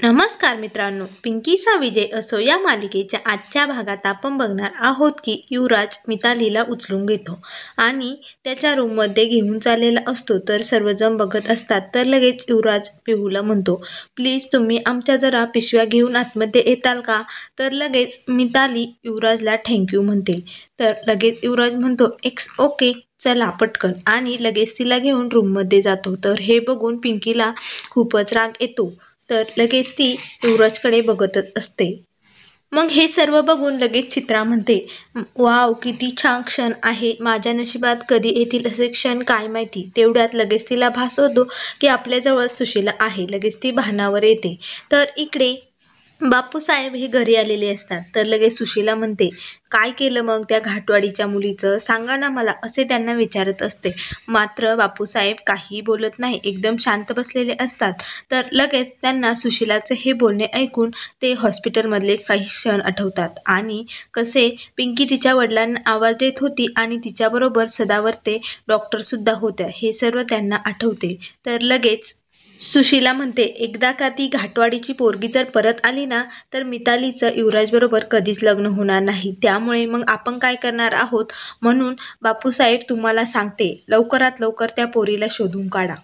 नमस्कार मित्रांनो, पिंकीचा विजय असो या मालिकेच्या आजच्या भागात आपण बघणार आहोत की युवराज मितालीला उचलून घेतो आणि त्याच्या रूममध्ये घेऊन चाललेला असतो. तर सर्वजण बघत असतात. तर लगेच युवराज पिहूला म्हणतो, प्लीज तुम्ही आमच्या जरा पिशव्या घेऊन आतमध्ये येताल का? तर लगेच मिताली युवराजला थँक्यू म्हणते. तर लगेच युवराज म्हणतो, एक्स ओके चला पटकन, आणि लगेच तिला घेऊन रूममध्ये जातो. तर हे बघून पिंकीला खूपच राग येतो. तर लगेच ती युवराजकडे बघतच असते. मग हे सर्व बघून लगेच चित्रा म्हणते, वाव किती छान क्षण आहे, माझ्या नशिबात कधी येतील असे क्षण काय माहिती. तेवढ्यात लगेच तिला भास होतो की आपल्याजवळ सुशीला आहे. लगेच ती भानावर येते. तर इकडे बापूसाहेब हे घरी आलेले असतात. तर लगेच सुशीला म्हणते, काय केलं मग त्या घाटवाडीच्या मुलीचं, सांगा ना मला, असे त्यांना विचारत असते. मात्र बापूसाहेब काहीही बोलत नाही, एकदम शांत बसलेले असतात. तर लगेच त्यांना सुशीलाचे हे बोलणे ऐकून ते हॉस्पिटलमधले काही क्षण आठवतात आणि कसे पिंकी तिच्या वडिलांना आवाज देत होती आणि तिच्याबरोबर सदावर्ते डॉक्टरसुद्धा होत्या, हे सर्व त्यांना आठवते. तर लगेच सुशीला म्हणते, एकदा का ती घाटवाडीची पोरगी जर परत आली ना, तर मितालीचं युवराजबरोबर कधीच लग्न होणार नाही. त्यामुळे मग आपण काय करणार आहोत, म्हणून बापूसाहेब तुम्हाला सांगते, लवकरात लवकर त्या पोरीला शोधून काढा.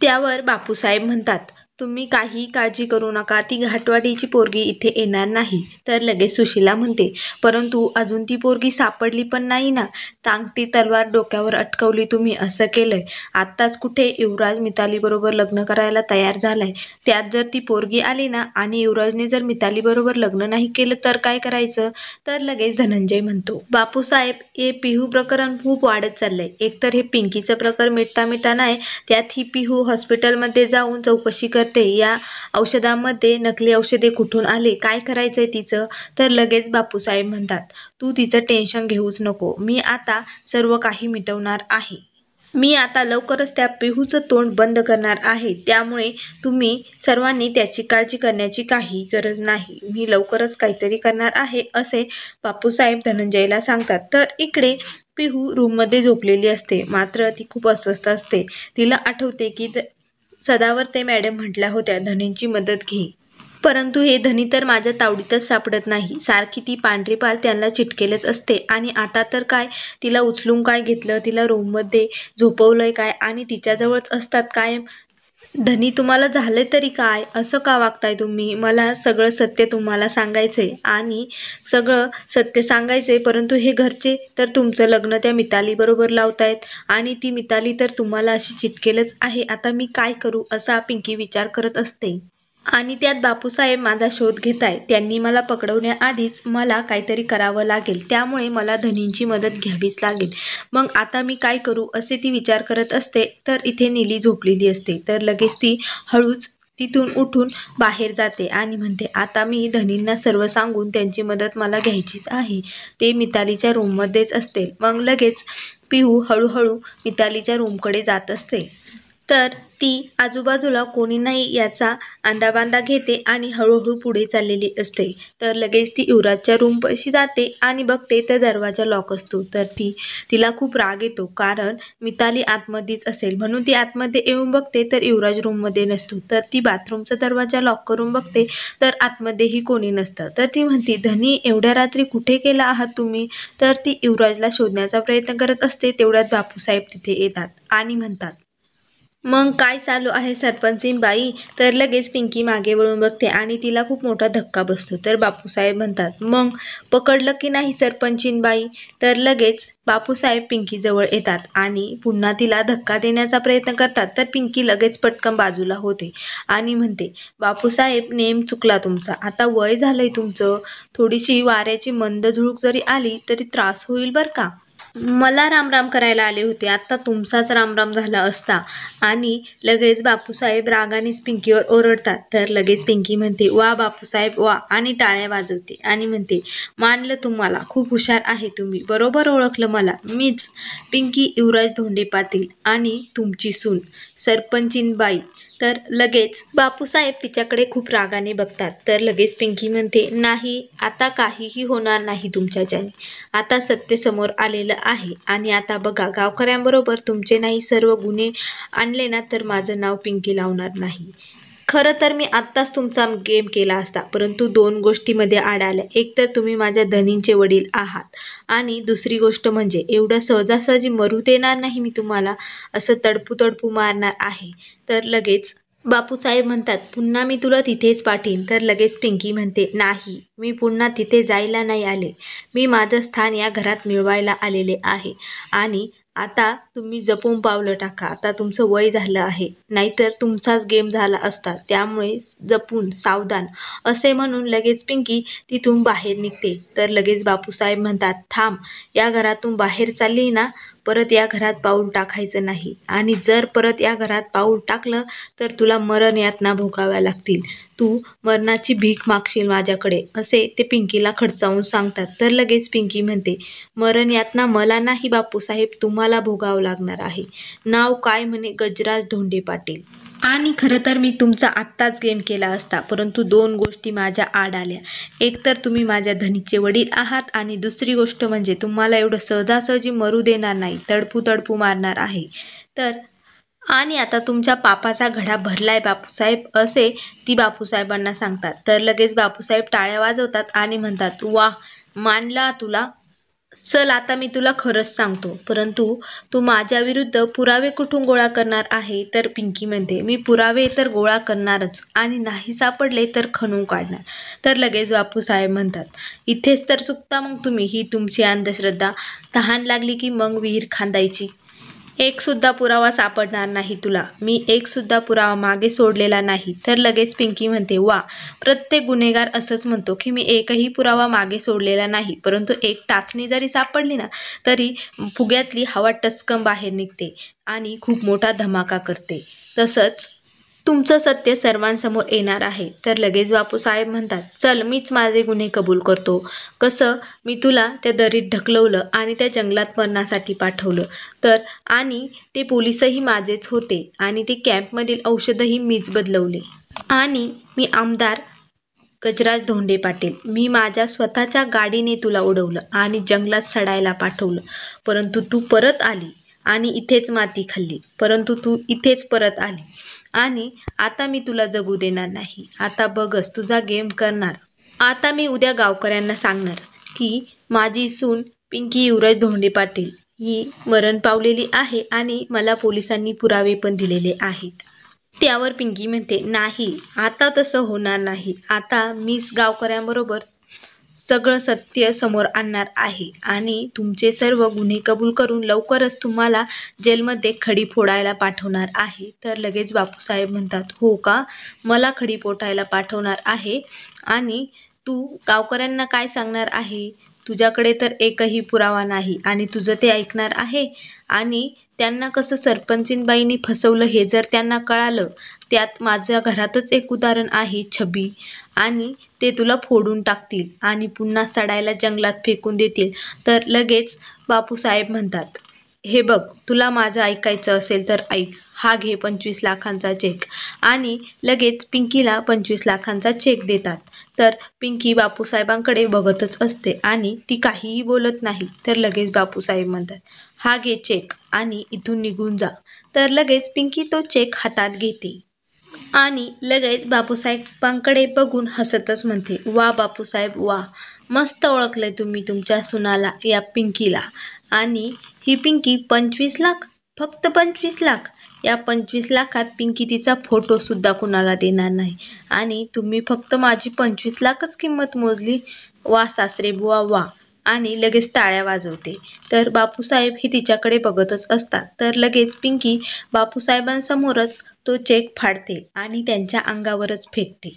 त्यावर बापूसाहेब म्हणतात, तुम्ही काही काळजी करू नका, ती घाटवाडीची पोरगी इथे येणार नाही. तर लगेच सुशीला म्हणते, परंतु अजून ती पोरगी सापडली पण नाही ना, टांगती तलवार डोक्यावर अटकवली तुम्ही, असं केलंय. आत्ताच कुठे युवराज मितालीबरोबर लग्न करायला तयार झालाय, त्यात जर ती पोरगी आली ना आणि युवराजने जर मितालीबरोबर लग्न नाही केलं तर काय करायचं. तर लगेच धनंजय म्हणतो, बापूसाहेब हे पिहू प्रकरण खूप वाढत चाललंय. एकतर हे पिंकीचं प्रकरण मिटता मिटा नाही, त्यात ही पिहू हॉस्पिटलमध्ये जाऊन चौकशी करते, या औषधामध्ये नकली औषधे कुठून आले, काय करायचंय तिचं. तर लगेच बापूसाहेब म्हणतात, तू तिचं टेन्शन घेऊच नको, मी आता सर्व काही मिटवणार आहे. मी आता लवकरच त्या पिहूचं तोंड बंद करणार आहे. त्यामुळे तुम्ही सर्वांनी त्याची काळजी करण्याची काही गरज नाही. मी लवकरच काहीतरी करणार आहे, असे बापूसाहेब धनंजयला सांगतात. तर इकडे पिहू रूममध्ये झोपलेली असते. मात्र ती खूप अस्वस्थ असते. तिला आठवते की सदावर्ते मॅडम म्हटल्या होत्या, धनींची मदत घे. परंतु हे धनी तर माझ्या तावडीतच सापडत नाही. सारखी ती पांढरी पाल त्यांना चिटकेलच असते. आणि आता तर काय, तिला उचलून काय घेतलं, तिला रूममध्ये झोपवलंय काय आणि तिच्याजवळच असतात कायम. धनी तुम्हाला झालंय तरी काय, असं का वागताय तुम्ही. मला सगळं सत्य तुम्हाला सांगायचंय आणि सगळं सत्य सांगायचंय, परंतु हे घरचे तर तुमचं लग्न त्या मितालीबरोबर लावतायत आणि ती मिताली तर तुम्हाला अशी चिटकेलच आहे. आता मी काय करू, असा पिंकी विचार करत असते. आणि त्यात बापूसाहेब माझा शोध घेताय. त्यांनी मला पकडवण्याआधीच मला काहीतरी करावं लागेल. त्यामुळे मला धनींची मदत घ्यावीच लागेल. मग आता मी काय करू, असे ती विचार करत असते. तर इथे नीली झोपलेली असते. तर लगेच ती हळूच तिथून उठून बाहेर जाते आणि म्हणते, आता मी धनींना सर्व सांगून त्यांची मदत मला घ्यायचीच आहे. ते मितालीच्या रूममध्येच असते. मग लगेच पिहू हळूहळू मितालीच्या रूमकडे जात असते. तर ती आजूबाजूला कोणी नाही याचा अंदाबांदा घेते आणि हळूहळू पुढे चाललेली असते. तर लगेच ती युवराजच्या रूमपाशी जाते आणि बघते तर दरवाजा लॉक असतो. तर तिला खूप राग येतो, कारण मिताली आतमध्येच असेल म्हणून ती आतमध्ये येऊन बघते तर युवराज रूममध्ये नसतो. तर ती बाथरूमचा दरवाजा लॉक करून बघते तर आतमध्येही कोणी नसतं. तर ती म्हणते, धनी एवढ्या रात्री कुठे गेला आहात तुम्ही. तर ती युवराजला शोधण्याचा प्रयत्न करत असते. तेवढ्यात बापूसाहेब तिथे येतात आणि म्हणतात, मग काय चालू आहे सरपंचीन बाई. तर लगेच पिंकी मागे वळून बघते आणि तिला खूप मोठा धक्का बसतो. तर बापूसाहेब म्हणतात, मग पकडलं की नाही सरपंचीन बाई. तर लगेच बापूसाहेब पिंकीजवळ येतात आणि पुन्हा तिला धक्का देण्याचा प्रयत्न करतात. तर पिंकी लगेच पटकन बाजूला होते आणि म्हणते, बापूसाहेब नेम चुकला तुमचा, आता वय झालंय तुमचं, थोडीशी वाऱ्याची मंद झुळूक जरी आली तरी त्रास होईल बरं का. मला रामराम करायला आले होते, आता तुमचाच रामराम झाला असता. आणि लगेच बापूसाहेब रागानेच पिंकीवर ओरडतात. तर लगेच पिंकी म्हणते, वा बापूसाहेब वा, आणि टाळ्या वाजवते आणि म्हणते, मानलं तुम्हाला, खूप हुशार आहे तुम्ही, बरोबर ओळखलं मला, मीच पिंकी युवराज धोंडे पाटील आणि तुमची सून सरपंचीनबाई. तर लगेच बापूसाहेब तिच्याकडे खूप रागाने बघतात. तर लगेच पिंकी म्हणते, नाही आता काहीही होणार नाही तुमच्याच्याने, आता सत्य समोर आलेलं आहे. आणि आता बघा, गावकऱ्यांबरोबर तुमचे नाही सर्व गुन्हे आणले ना तर माझं नाव पिंकी लावणार नाही. खरं तर मी आत्ताच तुमचा गेम केला असता, परंतु 2 गोष्टीमध्ये आड आल्या. एक तर तुम्ही माझ्या धनींचे वडील आहात आणि दुसरी गोष्ट म्हणजे एवढं सहजासहजी मरू देणार नाही मी तुम्हाला, असं तडपू मारणार आहे. तर लगेच बापूसाहेब म्हणतात, पुन्हा मी तुला तिथेच पाठवीन. तर लगेच पिंकी म्हणते, नाही, मी पुन्हा तिथे जायला नाही आले. मी माझं स्थान या घरात मिळवायला आलेले आहे आणि आता तुम्ही जपून पावलं टाका. आता तुमचं वय झालं आहे, नाहीतर तुमचाच गेम झाला असता. त्यामुळे जपून, सावधान, असे म्हणून लगेच पिंकी तिथून बाहेर निघते. तर लगेच बापूसाहेब म्हणतात, थांब, या घरातून बाहेर चालली ना, परत या घरात पाऊल टाकायचं नाही आणि जर परत या घरात पाऊल टाकलं तर तुला मरण यातना भोगाव्या लागतील. तू मरणाची भीक मागशील माझ्याकडे, असे ते पिंकीला खडसावून सांगतात. तर लगेच पिंकी म्हणते, मरण यातना मला नाही बापूसाहेब, तुम्हाला भोगावं लागणार आहे. नाव काय म्हणे, गजराज धोंडे पाटील. आणि खरं तर मी तुमचा आत्ताच गेम केला असता, परंतु 2 गोष्टी माझ्या आड आल्या. एक तर तुम्ही माझ्या धनीचे वडील आहात आणि दुसरी गोष्ट म्हणजे तुम्हाला एवढं सहजासहजी मरू देणार नाही, तडपू मारणार आहे. तर आणि आता तुमच्या पापाचा घडा भरलाय बापूसाहेब, असे ती बापूसाहेबांना सांगतात. तर लगेच बापूसाहेब टाळ्या वाजवतात आणि म्हणतात, वा, मानला तुला. चल, आता मी तुला खरंच सांगतो, परंतु तू माझ्या विरुद्ध पुरावे कुठून गोळा करणार आहे. तर पिंकी म्हणते, मी पुरावे तर गोळा करणारच आणि नाही सापडले तर खणून काढणार. तर लगेच बापूसाहेब म्हणतात, इथेच तर चुकता मग तुम्ही. ही तुमची अंधश्रद्धा. तहान लागली की मग विहीर खांदायची. एक सुद्धा पुरावा सापडणार नाही तुला. मी एक सुद्धा पुरावा मागे सोडलेला नाही. तर लगेच पिंकी म्हणते, वा, प्रत्येक गुन्हेगार असंच म्हणतो की मी एकही पुरावा मागे सोडलेला नाही, परंतु एक टाचणी जरी सापडली ना, तरी फुग्यातली हवा टचकन बाहेर निघते आणि खूप मोठा धमाका करते. तसंच तुमचं सत्य सर्वांसमोर येणार आहे. तर लगेच बापूसाहेब म्हणतात, चल, मीच माझे गुन्हे कबूल करतो. कसं, मी तुला त्या दरीत ढकलवलं आणि त्या जंगलात मरणासाठी पाठवलं. तर आणि ते पोलिसही माझेच होते आणि ते कॅम्पमधील औषधही मीच बदलवले. आणि मी आमदार गजराज धोंडे पाटील, मी माझ्या स्वतःच्या गाडीने तुला उडवलं आणि जंगलात सडायला पाठवलं. परंतु तू परत आली आणि इथेच माती खाल्ली. परंतु तू इथेच परत आली आणि आता मी तुला जगू देणार नाही. आता बघच तुझा गेम करणार. आता मी उद्या गावकऱ्यांना सांगणार की माझी सून पिंकी युवराज धोंडे पाटील ही मरण पावलेली आहे आणि मला पोलिसांनी पुरावे पण दिलेले आहेत. त्यावर पिंकी म्हणते, नाही, आता तसं होणार नाही. आता मीच गावकऱ्यांबरोबर सगळं सत्य समोर आणणार आहे आणि तुमचे सर्व गुन्हे कबूल करून लवकरच तुम्हाला जेलमध्ये खडी फोडायला पाठवणार आहे. तर लगेच बापूसाहेब म्हणतात, हो का, मला खडी फोडायला पाठवणार आहे आणि तू गावकऱ्यांना काय सांगणार आहे. तुझ्याकडे तर एकही पुरावा नाही आणि तुझं ते ऐकणार आहे. आणि त्यांना कसं सरपंचीनबाईंनी फसवलं हे जर त्यांना कळालं, त्यात माझ्या घरातच एक उदाहरण आहे, छबी, आणि ते तुला फोडून टाकतील आणि पुन्हा सडायला जंगलात फेकून देतील. तर लगेच बापूसाहेब म्हणतात, हे बघ, तुला माझं ऐकायचं असेल तर ऐक, हा घे 25 लाखांचा चेक. आणि लगेच पिंकीला 25 लाखांचा चेक देतात. तर पिंकी बापूसाहेबांकडे बघतच असते आणि ती काहीही बोलत नाही. तर लगेच बापूसाहेब म्हणतात, हा घे चेक आणि इथून निघून जा. तर लगेच पिंकी तो चेक हातात घेते आणि लगेच बापूसाहेबांकडे बघून हसतच म्हणते, वा बापूसाहेब, वा, मस्त ओळखलंय तुम्ही तुमच्या सुनाला, या पिंकीला. आणि ही पिंकी 25 लाख, फक्त 25 लाख. या 25 लाखात पिंकी तिचा फोटोसुद्धा कुणाला देणार नाही आणि तुम्ही फक्त माझी 25 लाखच किंमत मोजली. वा सासरे बुवा, वा. आणि लगेच टाळ्या वाजवते. तर बापूसाहेब हे तिच्याकडे बघतच असतात. तर लगेच पिंकी बापूसाहेबांसमोरच तो चेक फाडते आणि त्यांच्या अंगावरच फेकते.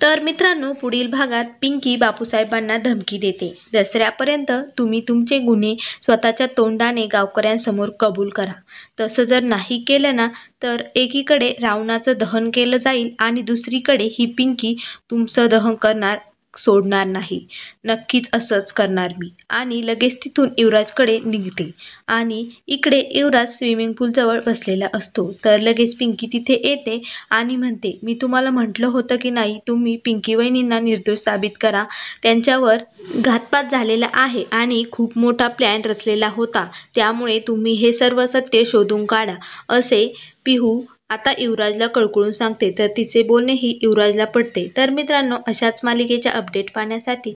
तर मित्रांनो, पुढील भागात पिंकी बापूसाहेबांना धमकी देते, दसऱ्यापर्यंत तुम्ही तुमचे गुन्हे स्वतःच्या तोंडाने गावकऱ्यांसमोर कबूल करा. तसं जर नाही केलं ना, तर एकीकडे रावणाचं दहन केलं जाईल आणि दुसरीकडे ही पिंकी तुमचं दहन सोडणार नाही. नक्कीच असंच करणार मी. आणि लगेच तिथून युवराजकडे निघते आणि इकडे युवराज स्विमिंग पूलजवळ बसलेला असतो. तर लगेच पिंकी तिथे येते आणि म्हणते, मी तुम्हाला म्हटलं होतं की नाही, तुम्ही पिंकी वहिनींना निर्दोष साबित करा. त्यांच्यावर घातपात झालेला आहे आणि खूप मोठा प्लॅन रचलेला होता. त्यामुळे तुम्ही हे सर्व सत्य शोधून काढा, असे पिहू आता युवराजला कळकळून सांगते तर तिचे बोलणेही युवराजला पटते. तर मित्रांनो, अशाच मालिकेच्या अपडेट पाहण्यासाठी